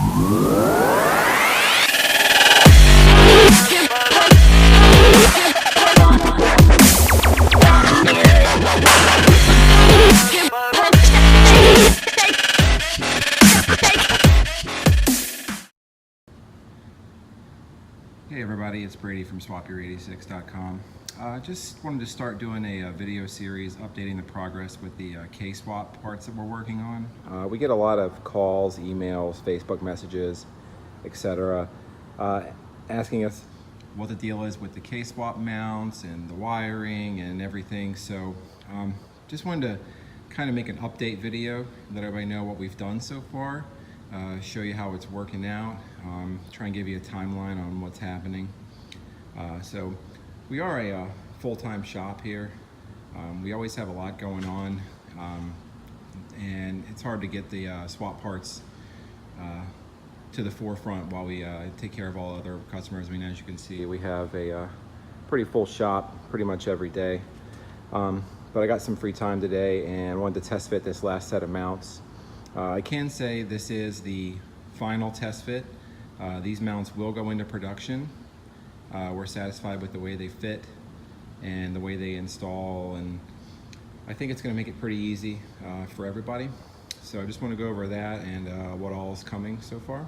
Hey everybody, it's Brady from SwapYour86.com. Just wanted to start doing a video series updating the progress with the K-swap parts that we're working on. We get a lot of calls, emails, Facebook messages, etc. Asking us what the deal is with the K-swap mounts and the wiring and everything. So just wanted to kind of make an update video, let everybody know what we've done so far. Show you how it's working out, try and give you a timeline on what's happening. So we are a full-time shop here. We always have a lot going on, and it's hard to get the swap parts to the forefront while we take care of all other customers. I mean, as you can see, we have a pretty full shop pretty much every day. But I got some free time today and wanted to test fit this last set of mounts. I can say this is the final test fit. These mounts will go into production. We're satisfied with the way they fit and the way they install, and I think it's going to make it pretty easy for everybody. So I just want to go over that and what all is coming so far.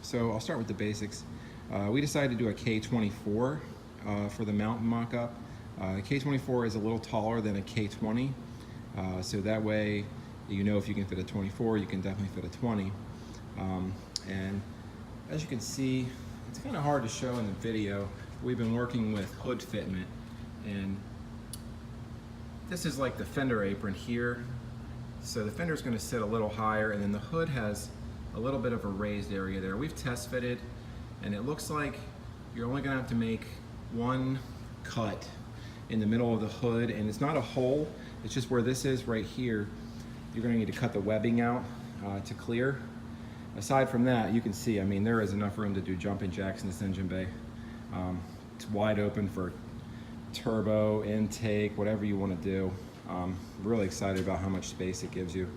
So I'll start with the basics. We decided to do a K24 for the mount mock-up. K24 is a little taller than a K20, so that way you know if you can fit a 24, you can definitely fit a 20. And as you can see, it's kind of hard to show in the video. We've been working with hood fitment, and this is like the fender apron here. So the fender is going to sit a little higher, and then the hood has a little bit of a raised area there. We've test fitted, and it looks like you're only going to have to make one cut in the middle of the hood, and it's not a hole, it's just where this is right here. You're going to need to cut the webbing out to clear. Aside from that, you can see, I mean, there is enough room to do jumping jacks in this engine bay. It's wide open for turbo, intake, whatever you want to do. I'm really excited about how much space it gives you.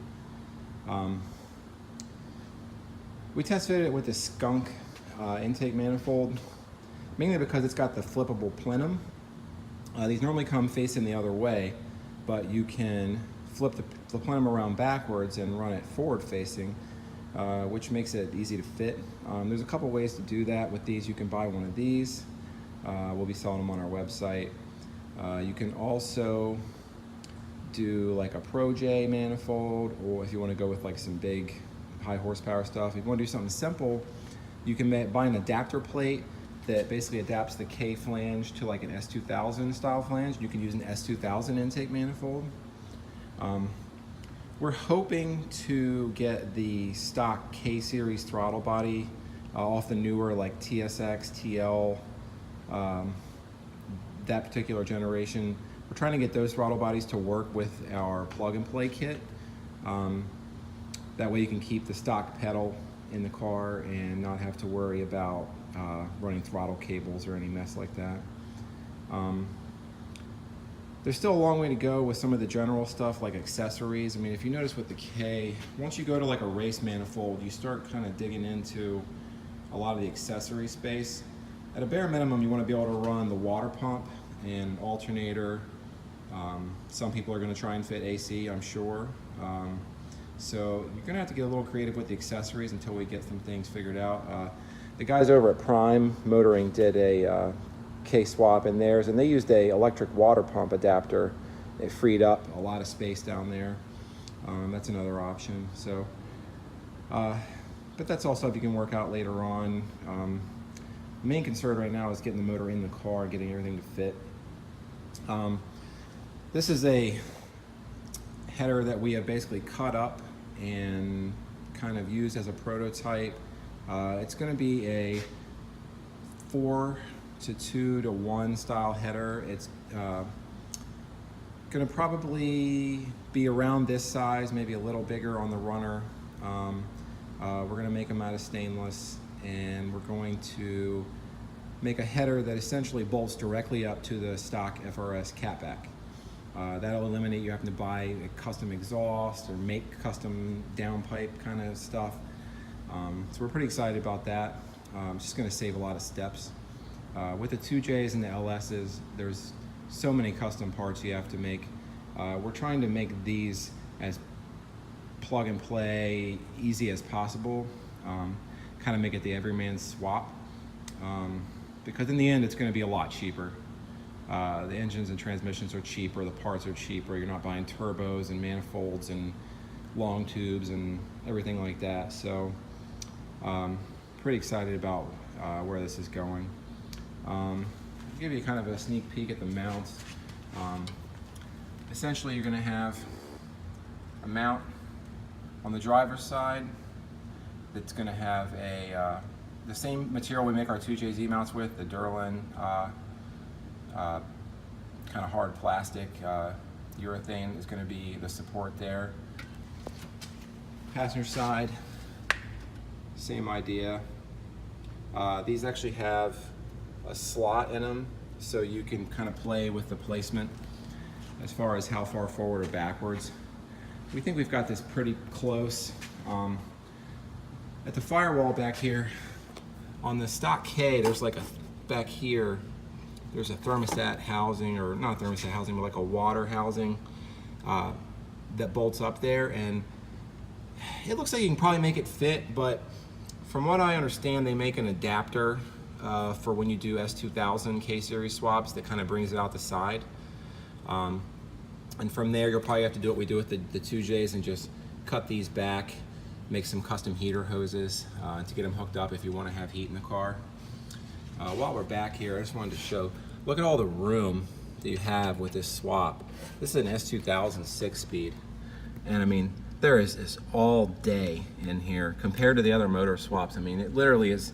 We test fitted it with the skunk intake manifold, mainly because it's got the flippable plenum. These normally come facing the other way, but you can flip the plenum around backwards and run it forward facing, which makes it easy to fit. There's a couple ways to do that with these. You can buy one of these. We'll be selling them on our website. You can also do like a Pro J manifold, or if you want to go with like some big high horsepower stuff. If you want to do something simple, you can buy an adapter plate that basically adapts the K flange to like an S2000 style flange. You can use an S2000 intake manifold. We're hoping to get the stock K-series throttle body off the newer like TSX, TL, that particular generation. We're trying to get those throttle bodies to work with our plug-and-play kit. That way you can keep the stock pedal in the car and not have to worry about running throttle cables or any mess like that. There's still a long way to go with some of the general stuff like accessories. I mean, if you notice with the K, once you go to like a race manifold, you start kind of digging into a lot of the accessory space. At a bare minimum, you want to be able to run the water pump and alternator. Some people are going to try and fit AC, I'm sure. So you're going to have to get a little creative with the accessories until we get some things figured out. The guys over at Prime Motoring did a K-swap in theirs, and they used a electric water pump adapter. It freed up a lot of space down there. That's another option. So, but that's also if you can work out later on. The main concern right now is getting the motor in the car, getting everything to fit. This is a header that we have basically cut up and kind of used as a prototype. It's going to be a 4:2:1 style header. It's going to probably be around this size, maybe a little bigger on the runner. We're going to make them out of stainless, and we're going to make a header that essentially bolts directly up to the stock FRS catback. That'll eliminate you having to buy a custom exhaust or make custom downpipe kind of stuff. So we're pretty excited about that. It's just going to save a lot of steps. With the 2Js and the LSs, there's so many custom parts you have to make. We're trying to make these as plug and play, easy as possible. Kind of make it the everyman swap. Because in the end, it's going to be a lot cheaper. The engines and transmissions are cheaper, the parts are cheaper. You're not buying turbos and manifolds and long tubes and everything like that. So pretty excited about where this is going. I'll give you kind of a sneak peek at the mounts. Essentially, you're going to have a mount on the driver's side that's going to have the same material we make our 2JZ mounts with, the Durlin kind of hard plastic. Urethane is going to be the support there. Passenger side, same idea. These actually have a slot in them, so you can kind of play with the placement as far as how far forward or backwards. We think we've got this pretty close. At the firewall back here, on the stock K, there's like back here, there's a thermostat housing, or not a thermostat housing, but like a water housing that bolts up there, and it looks like you can probably make it fit, but from what I understand, they make an adapter for when you do S2000 K-series swaps that kind of brings it out the side. And from there, you'll probably have to do what we do with the 2Js and just cut these back, make some custom heater hoses to get them hooked up if you want to have heat in the car. While we're back here, I just wanted to show, look at all the room that you have with this swap. This is an S2000 6-speed, and I mean, there is all day in here compared to the other motor swaps. I mean, it literally is,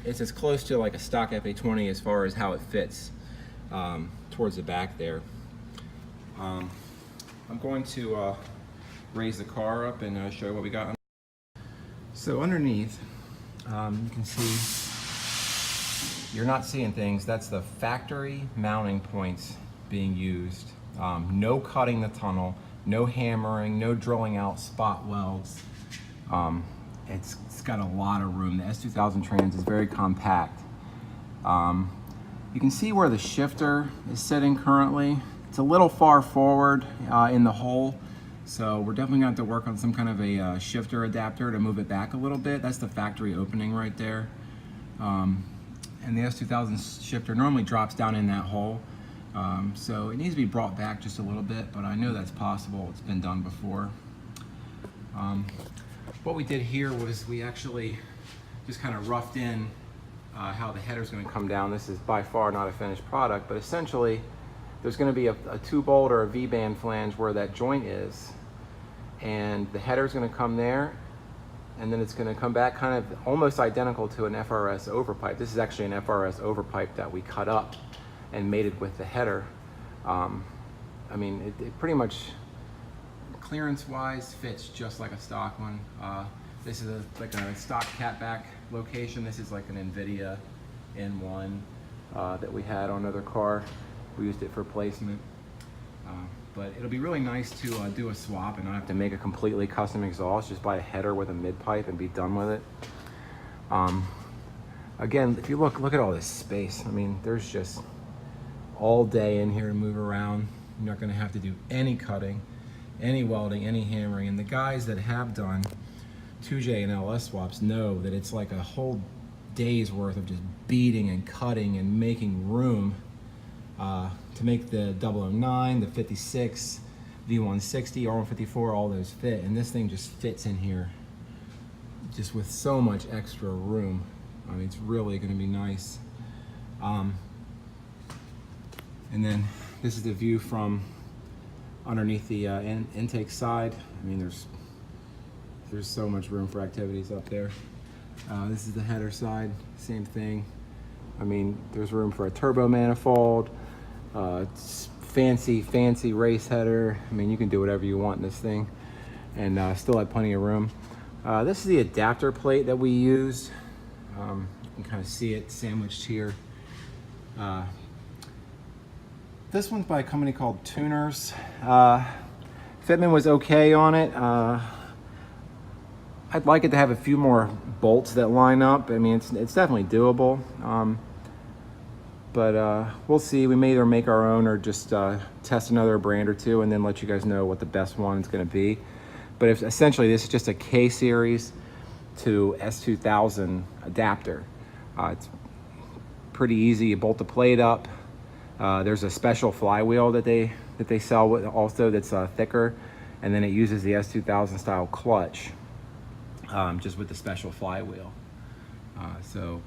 it's as close to like a stock FA20 as far as how it fits towards the back there. I'm going to raise the car up and show you what we got. So underneath, you can see, you're not seeing things. That's the factory mounting points being used. No cutting the tunnel, no hammering, no drilling out spot welds. It's got a lot of room. The S2000 Trans is very compact. You can see where the shifter is sitting currently. It's a little far forward in the hole, so we're definitely going to have to work on some kind of a shifter adapter to move it back a little bit. That's the factory opening right there. And the S2000 shifter normally drops down in that hole, so it needs to be brought back just a little bit, but I know that's possible. It's been done before. What we did here was we actually just kind of roughed in how the header is going to come down. This is by far not a finished product, but essentially there's going to be a 2-bolt or a V-band flange where that joint is, and the header is going to come there, and then it's going to come back kind of almost identical to an FRS overpipe. This is actually an FRS overpipe that we cut up and mated with the header. I mean, it pretty much, clearance-wise, fits just like a stock one. This is like a stock catback location. This is like an NVIDIA N1 that we had on another car. We used it for placement. But it'll be really nice to do a swap and not have to make a completely custom exhaust. Just buy a header with a mid-pipe and be done with it. Again, if you look at all this space. I mean, there's just all day in here to move around. You're not gonna have to do any cutting, any welding, any hammering. And the guys that have done 2J and LS swaps know that it's like a whole day's worth of just beating and cutting and making room to make the 009, the 56, V160, R154, all those fit. And this thing just fits in here just with so much extra room. I mean, it's really gonna be nice. And then this is the view from underneath the intake side. I mean, there's so much room for activities up there. This is the header side, same thing. I mean, there's room for a turbo manifold, fancy race header. I mean, you can do whatever you want in this thing, and still have plenty of room. This is the adapter plate that we used. You can kind of see it sandwiched here. This one's by a company called Tuners. Fitment was okay on it. I'd like it to have a few more bolts that line up. I mean, it's definitely doable. But we'll see. We may either make our own or just test another brand or two and then let you guys know what the best one is going to be. But if, essentially, this is just a K-series to S2000 adapter. It's pretty easy. You bolt the plate up. There's a special flywheel that they sell with also that's thicker, and then it uses the S2000 style clutch, just with the special flywheel. So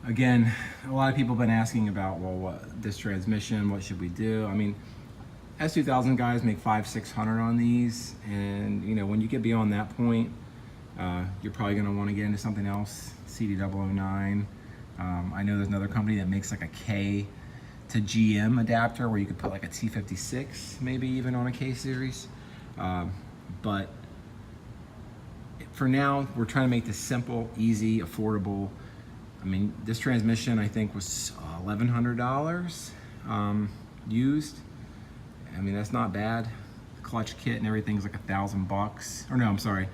again, a lot of people have been asking about, well, this transmission, what should we do? I mean, S2000 guys make 500-600 on these, and you know, when you get beyond that point, you're probably going to want to get into something else, CD009. I know there's another company that makes like a K to GM adapter where you could put like a T56 maybe even on a K series. But for now, we're trying to make this simple, easy, affordable. I mean, this transmission I think was $1,100 used. I mean, that's not bad. The clutch kit and everything's like $1,000. Or no, I'm sorry.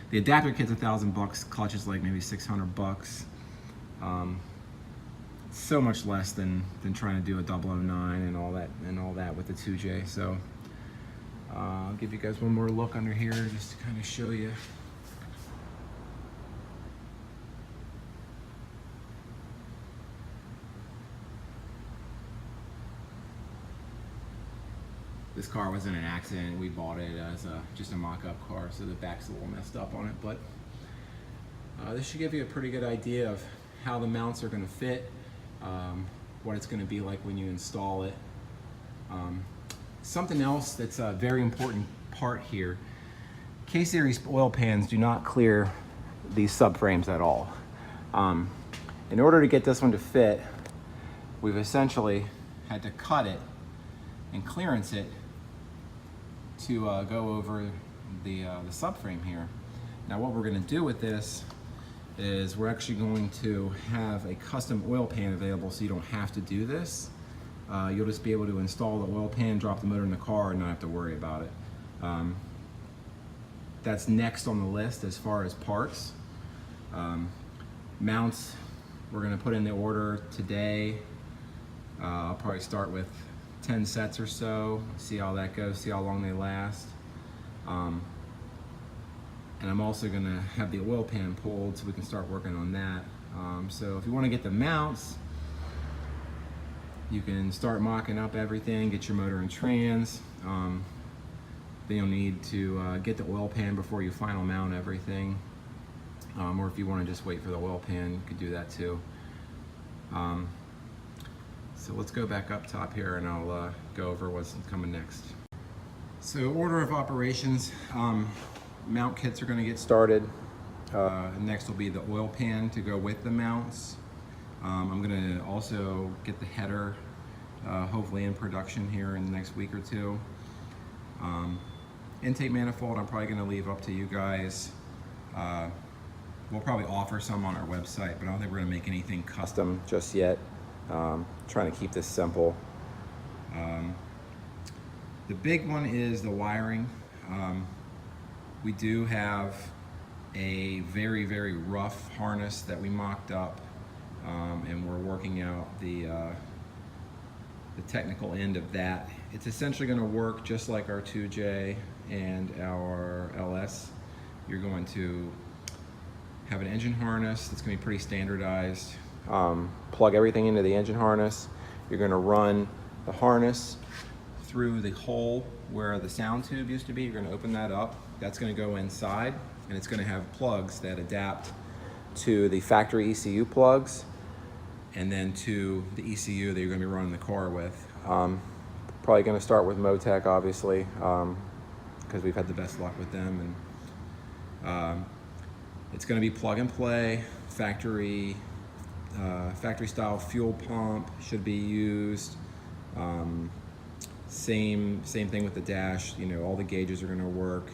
The adapter kit's $1,000. Clutch is like maybe $600. So much less than trying to do a 009 and all that with the 2J. So I'll give you guys one more look under here just to kind of show you. This car was in an accident. We bought it as just a mock-up car, so the back's a little messed up on it. But this should give you a pretty good idea of how the mounts are going to fit, what it's going to be like when you install it. Something else that's a very important part here, K-Series oil pans do not clear these subframes at all. In order to get this one to fit, we've essentially had to cut it and clearance it to go over the subframe here. Now what we're going to do with this is we're actually going to have a custom oil pan available, so you don't have to do this. You'll just be able to install the oil pan, drop the motor in the car, and not have to worry about it. That's next on the list as far as parts. Mounts, we're going to put in the order today. I'll probably start with 10 sets or so, see how that goes, see how long they last. And I'm also going to have the oil pan pulled so we can start working on that. So if you want to get the mounts, you can start mocking up everything, get your motor and trans. Then you'll need to get the oil pan before you final mount everything. Or if you want to just wait for the oil pan, you could do that too. So let's go back up top here and I'll go over what's coming next. So order of operations, mount kits are going to get started. Next will be the oil pan to go with the mounts. I'm going to also get the header hopefully in production here in the next week or two. Intake manifold I'm probably going to leave up to you guys. We'll probably offer some on our website, but I don't think we're going to make anything custom just yet. Trying to keep this simple. The big one is the wiring. We do have a very, very rough harness that we mocked up, and we're working out the technical end of that. It's essentially going to work just like our 2J and our LS. You're going to have an engine harness that's going to be pretty standardized. Plug everything into the engine harness. You're going to run the harness through the hole where the sound tube used to be. You're going to open that up. That's going to go inside, and it's going to have plugs that adapt to the factory ECU plugs and then to the ECU that you're going to be running the car with. Probably going to start with Motec, obviously, because we've had the best luck with them. And it's going to be plug and play, factory style fuel pump should be used. Same thing with the dash. You know, all the gauges are going to work.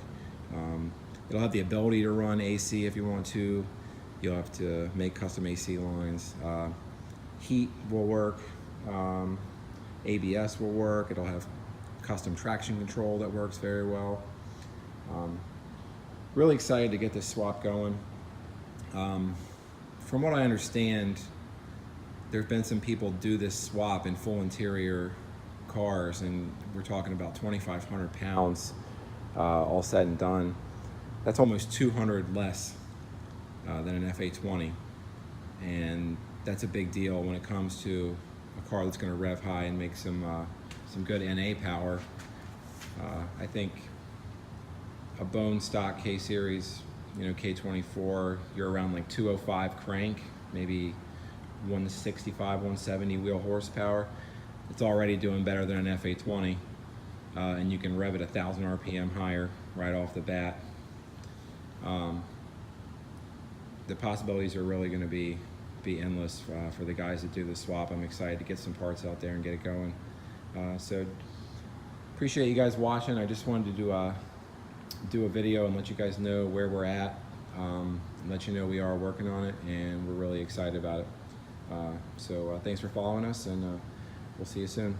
It'll have the ability to run AC if you want to. You'll have to make custom AC lines. Heat will work. ABS will work. It'll have custom traction control that works very well. Really excited to get this swap going. From what I understand, there's been some people do this swap in full interior cars, and we're talking about 2,500 pounds all said and done. That's almost 200 less than an FA20, and that's a big deal when it comes to a car that's going to rev high and make some good NA power. I think a bone stock K series, K24, you're around like 205 crank, maybe 165, 170 wheel horsepower. It's already doing better than an FA20, and you can rev it 1,000 RPM higher right off the bat. The possibilities are really going to be endless for the guys that do the swap. I'm excited to get some parts out there and get it going. So appreciate you guys watching. I just wanted to do a video and let you guys know where we're at, and let you know we are working on it, and we're really excited about it. So thanks for following us, and we'll see you soon.